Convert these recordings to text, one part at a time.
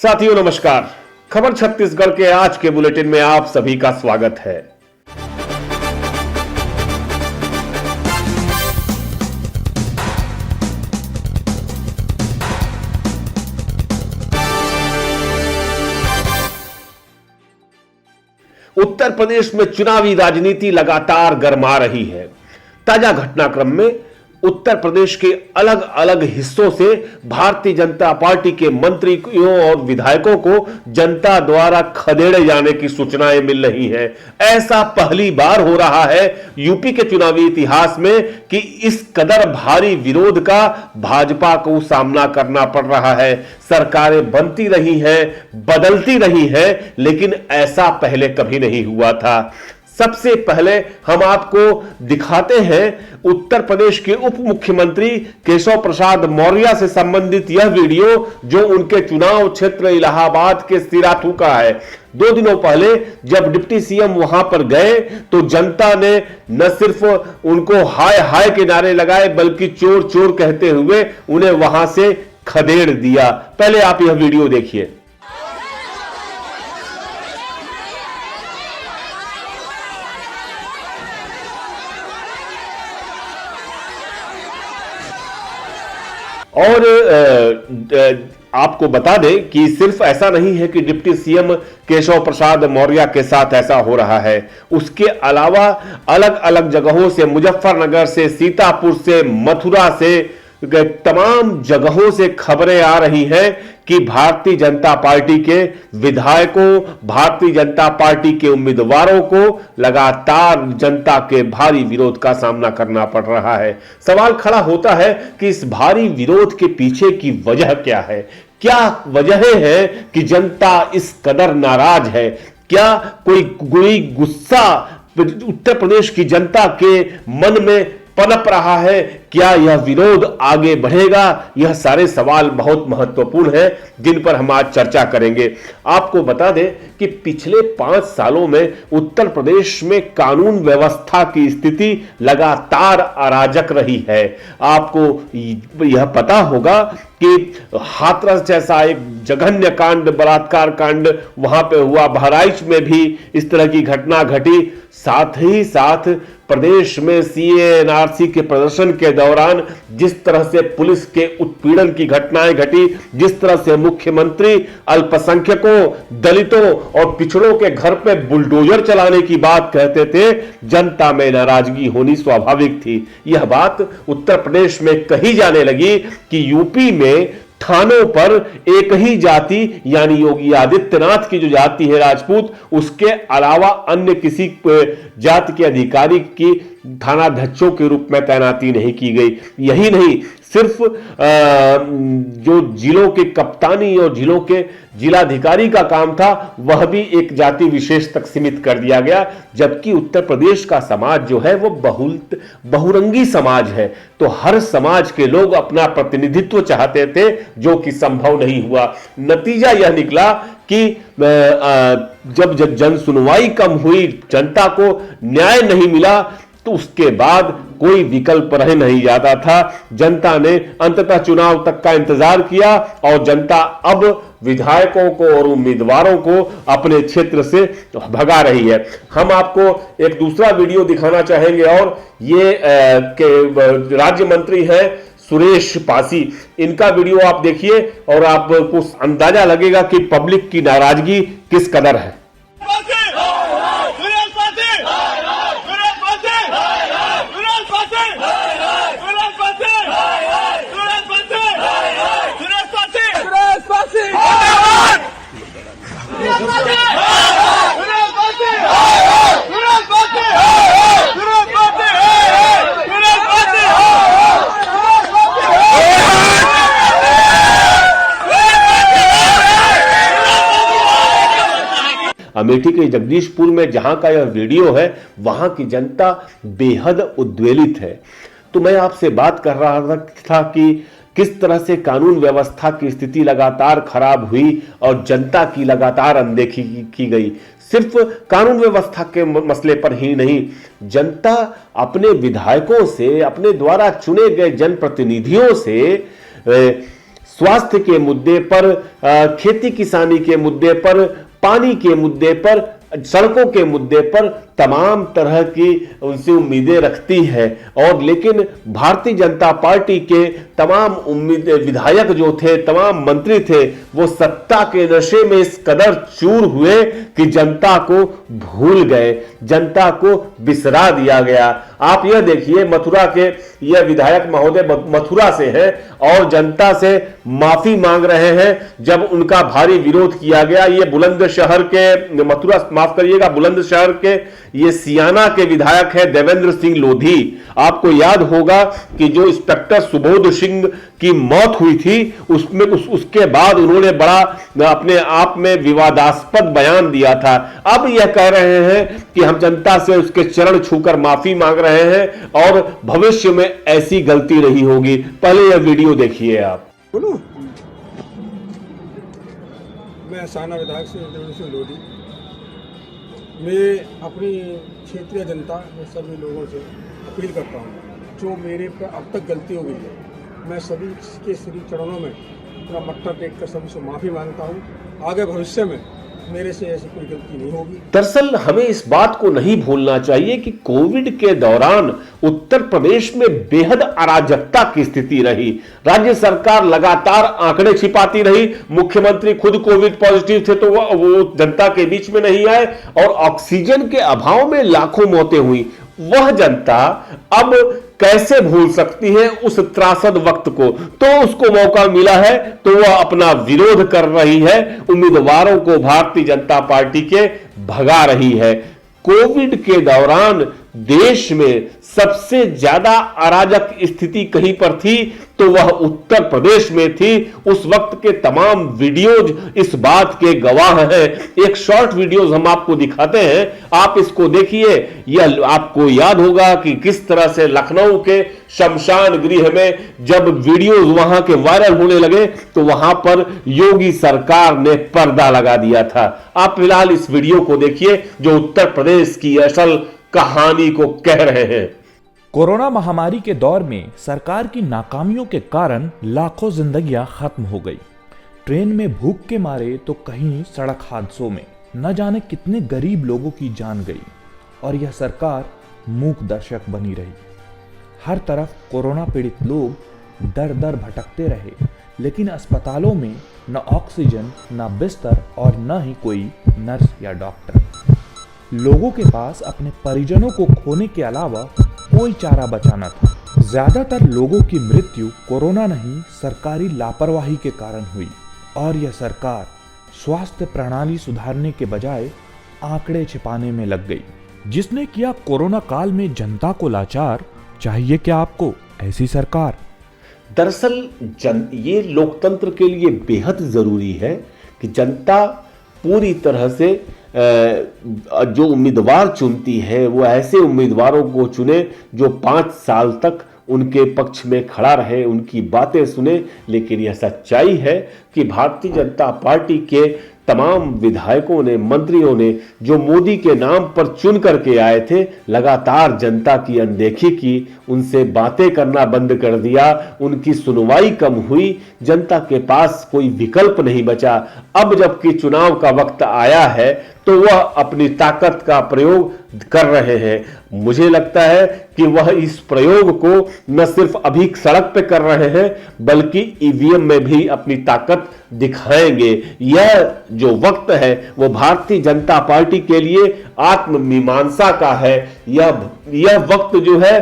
साथियों नमस्कार। खबर छत्तीसगढ़ के आज के बुलेटिन में आप सभी का स्वागत है। उत्तर प्रदेश में चुनावी राजनीति लगातार गरमा रही है। ताजा घटनाक्रम में उत्तर प्रदेश के अलग अलग हिस्सों से भारतीय जनता पार्टी के मंत्रियों और विधायकों को जनता द्वारा खदेड़े जाने की सूचनाएं मिल रही हैं। ऐसा पहली बार हो रहा है यूपी के चुनावी इतिहास में कि इस कदर भारी विरोध का भाजपा को सामना करना पड़ रहा है। सरकारें बनती रही हैं, बदलती रही हैं, लेकिन ऐसा पहले कभी नहीं हुआ था। सबसे पहले हम आपको दिखाते हैं उत्तर प्रदेश के उप मुख्यमंत्री केशव प्रसाद मौर्य से संबंधित यह वीडियो जो उनके चुनाव क्षेत्र इलाहाबाद के सिराथू का है। 2 दिनों पहले जब डिप्टी सीएम वहां पर गए तो जनता ने न सिर्फ उनको हाय हाय के नारे लगाए बल्कि चोर चोर कहते हुए उन्हें वहां से खदेड़ दिया। पहले आप यह वीडियो देखिए। और आपको बता दें कि सिर्फ ऐसा नहीं है कि डिप्टी सीएम केशव प्रसाद मौर्य के साथ ऐसा हो रहा है। उसके अलावा अलग अलग जगहों से, मुजफ्फरनगर से, सीतापुर से, मथुरा से, तमाम जगहों से खबरें आ रही हैं कि भारतीय जनता पार्टी के विधायकों, भारतीय जनता पार्टी के उम्मीदवारों को लगातार जनता के भारी विरोध का सामना करना पड़ रहा है। सवाल खड़ा होता है कि इस भारी विरोध के पीछे की वजह क्या है? क्या वजह है कि जनता इस कदर नाराज है? क्या कोई गुस्सा उत्तर प्रदेश की जनता के मन में पनप रहा है? क्या यह विरोध आगे बढ़ेगा? यह सारे सवाल बहुत महत्वपूर्ण हैं जिन पर हम आज चर्चा करेंगे। आपको बता दें कि पिछले 5 सालों में उत्तर प्रदेश में कानून व्यवस्था की स्थिति लगातार अराजक रही है। आपको यह पता होगा कि हाथरस जैसा एक जघन्य कांड, बलात्कार कांड वहां पे हुआ। बहराइच में भी इस तरह की घटना घटी। साथ ही साथ प्रदेश में सीए एनआरसी के प्रदर्शन के दौरान जिस तरह से पुलिस के उत्पीड़न की घटनाएं घटी, जिस तरह से मुख्यमंत्री अल्पसंख्यकों, दलितों और पिछड़ों के घर पे बुलडोजर चलाने की बात कहते थे, जनता में नाराजगी होनी स्वाभाविक थी। यह बात उत्तर प्रदेश में कही जाने लगी कि यूपी में थानों पर एक ही जाति यानी योगी आदित्यनाथ की जो जाति है राजपूत, उसके अलावा अन्य किसी जाति के अधिकारी की थानाध्यक्षों के रूप में तैनाती नहीं की गई। यही नहीं, सिर्फ जो जिलों के कप्तानी और जिलों के जिलाधिकारी का काम था वह भी एक जाति विशेष तक सीमित कर दिया गया। जबकि उत्तर प्रदेश का समाज जो है वो बहुरंगी समाज है, तो हर समाज के लोग अपना प्रतिनिधित्व चाहते थे, जो कि संभव नहीं हुआ। नतीजा यह निकला कि जब जन सुनवाई कम हुई, जनता को न्याय नहीं मिला, तो उसके बाद कोई विकल्प रह नहीं जाता था। जनता ने अंततः चुनाव तक का इंतजार किया और जनता अब विधायकों को और उम्मीदवारों को अपने क्षेत्र से भगा रही है। हम आपको एक दूसरा वीडियो दिखाना चाहेंगे और ये राज्य मंत्री हैं सुरेश पासी। इनका वीडियो आप देखिए और आपको अंदाजा लगेगा कि पब्लिक की नाराजगी किस कदर है। अमेठी के जगदीशपुर में जहां का यह वीडियो है, वहां की जनता बेहद उद्वेलित है। तो मैं आपसे बात कर रहा था कि किस तरह से कानून व्यवस्था की स्थिति लगातार खराब हुई और जनता की लगातार अनदेखी की गई। सिर्फ कानून व्यवस्था के मसले पर ही नहीं, जनता अपने विधायकों से, अपने द्वारा चुने गए जनप्रतिनिधियों से स्वास्थ्य के मुद्दे पर, खेती किसानी के मुद्दे पर, पानी के मुद्दे पर, सड़कों के मुद्दे पर तमाम तरह की उनसे उम्मीदें रखती है। और लेकिन भारतीय जनता पार्टी के तमाम विधायक जो थे, तमाम मंत्री थे, वो सत्ता के नशे में इस कदर चूर हुए कि जनता को भूल गए, जनता को बिसरा दिया गया। आप यह देखिए, मथुरा के यह विधायक महोदय मथुरा से हैं और जनता से माफी मांग रहे हैं जब उनका भारी विरोध किया गया। ये बुलंदशहर के, मथुरा माफ करिएगा, बुलंदशहर के ये सियाना के विधायक है देवेंद्र सिंह लोधी। आपको याद होगा कि जो इंस्पेक्टर सुबोध सिंह की मौत हुई थी, उसमें उसके बाद उन्होंने बड़ा अपने आप में विवादास्पद बयान दिया था। अब यह कह रहे हैं कि हम जनता से उसके चरण छूकर माफी मांग रहे हैं और भविष्य में ऐसी गलती नहीं होगी। पहले यह वीडियो देखिए आप। बोलो, मैं साना विधायक से देवेंद्र सिंह लोधी। मैं अपनी क्षेत्रीय जनता में सभी लोगों से अपील करता हूँ, जो मेरे पर अब तक गलती हो गई है, मैं सभी के श्री चरणों में अपना मत्था टेक कर सभी से माफ़ी मांगता हूँ। आगे भविष्य में मेरे से ऐसी कोई गलती नहीं होगी। दरअसल हमें इस बात को नहीं भूलना चाहिए कि कोविड के दौरान उत्तर प्रदेश में बेहद अराजकता की स्थिति रही। राज्य सरकार लगातार आंकड़े छिपाती रही। मुख्यमंत्री खुद कोविड पॉजिटिव थे तो वो जनता के बीच में नहीं आए और ऑक्सीजन के अभाव में लाखों मौतें हुई। वह जनता अब कैसे भूल सकती है उस त्रासद वक्त को? तो उसको मौका मिला है तो वह अपना विरोध कर रही है, उम्मीदवारों को भारतीय जनता पार्टी के भगा रही है। कोविड के दौरान देश में सबसे ज्यादा अराजक स्थिति कहीं पर थी तो वह उत्तर प्रदेश में थी। उस वक्त के तमाम वीडियोज इस बात के गवाह हैं। एक शॉर्ट वीडियोज हम आपको दिखाते हैं, आप इसको देखिए। यह आपको याद होगा कि किस तरह से लखनऊ के शमशान गृह में जब वीडियोज वहां के वायरल होने लगे तो वहां पर योगी सरकार ने पर्दा लगा दिया था। आप फिलहाल इस वीडियो को देखिए जो उत्तर प्रदेश की असल कहानी को कह रहे हैं। कोरोना महामारी के दौर में सरकार की नाकामियों के कारण लाखों जिंदगियां खत्म हो गई। ट्रेन में भूख के मारे तो कहीं सड़क हादसों में न जाने कितने गरीब लोगों की जान गई और यह सरकार मूक दर्शक बनी रही। हर तरफ कोरोना पीड़ित लोग दर दर भटकते रहे, लेकिन अस्पतालों में न ऑक्सीजन, न बिस्तर और न ही कोई नर्स या डॉक्टर। लोगों के पास अपने परिजनों को खोने के अलावा कोई चारा बचा न था। ज्यादातर लोगों की मृत्यु कोरोना नहीं, सरकारी लापरवाही के कारण हुई और यह सरकार स्वास्थ्य प्रणाली सुधारने के बजाय आंकड़े छिपाने में लग गई, जिसने किया कोरोना काल में जनता को लाचार। चाहिए क्या आपको ऐसी सरकार? दरअसल ये लोकतंत्र के लिए बेहद जरूरी है कि जनता पूरी तरह से जो उम्मीदवार चुनती है वो ऐसे उम्मीदवारों को चुने जो 5 साल तक उनके पक्ष में खड़ा रहे, उनकी बातें सुने। लेकिन यह सच्चाई है कि भारतीय जनता पार्टी के तमाम विधायकों ने, मंत्रियों ने जो मोदी के नाम पर चुन करके आए थे, लगातार जनता की अनदेखी की, उनसे बातें करना बंद कर दिया, उनकी सुनवाई कम हुई, जनता के पास कोई विकल्प नहीं बचा। अब जबकि चुनाव का वक्त आया है तो वह अपनी ताकत का प्रयोग कर रहे हैं। मुझे लगता है कि वह इस प्रयोग को न सिर्फ अभी सड़क पे कर रहे हैं बल्कि ईवीएम में भी अपनी ताकत दिखाएंगे। यह जो वक्त है वो भारतीय जनता पार्टी के लिए आत्ममीमांसा का है। यह वक्त जो है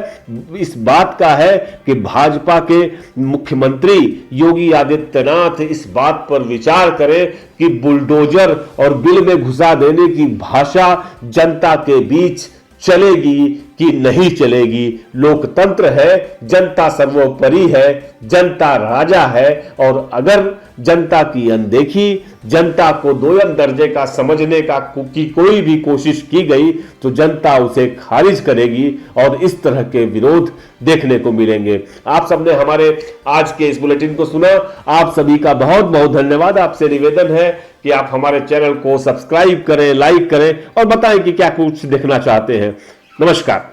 इस बात का है कि भाजपा के मुख्यमंत्री योगी आदित्यनाथ इस बात पर विचार करें कि बुलडोजर और बिल में घुसा देने की भाषा जनता के बीच चलेगी कि नहीं चलेगी। लोकतंत्र है, जनता सर्वोपरि है, जनता राजा है और अगर जनता की अनदेखी, जनता को दोयम दर्जे का समझने की कोई भी कोशिश की गई तो जनता उसे खारिज करेगी और इस तरह के विरोध देखने को मिलेंगे। आप सबने हमारे आज के इस बुलेटिन को सुना, आप सभी का बहुत बहुत धन्यवाद। आपसे निवेदन है कि आप हमारे चैनल को सब्सक्राइब करें, लाइक करें और बताएं कि क्या कुछ देखना चाहते हैं। नमस्कार।